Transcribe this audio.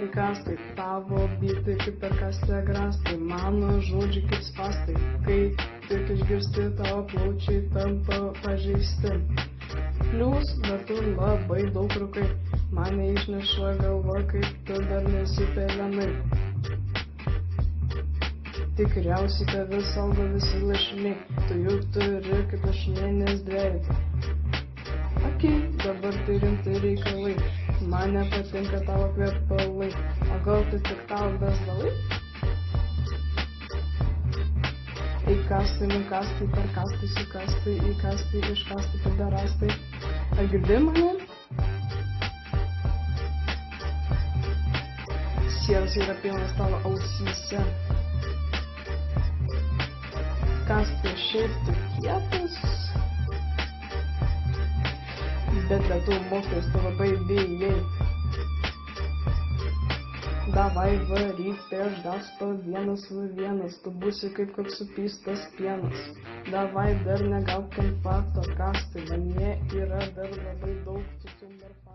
Įkastai, tavo bitai kaip per kastę grastai, mano žodžiai kaip spastai, kai tik išgirsti tavo plaučiai tampa pažeisti. Plius, bet tu labai daug rūkai, mane išneša galva, kaip tu dar nesipelenai. Tikriausiai tave saugo visi lašiniai, tu juk turi kaip lašinėnės dviejų. Okei, dabar tai rimtai reikalai, man nepatinka tavo kvepalai, o gal tai tik tavo bezvalai? Įkastai, nukastai, perkastai, sukastai, įkastai, iškastai, pederastai. Ar girdi mane? Sielos yra pilnas tavo ausyse. Kastai šiaip tik kietas, bet lietuvių mokytojas tu labai bijai. Davai varyk prieš gasto 1v1, tu būsi kaip koks supystas pienas. Davai dar negauk infarkto, kastai, manyje yra dar labai daug cukrų.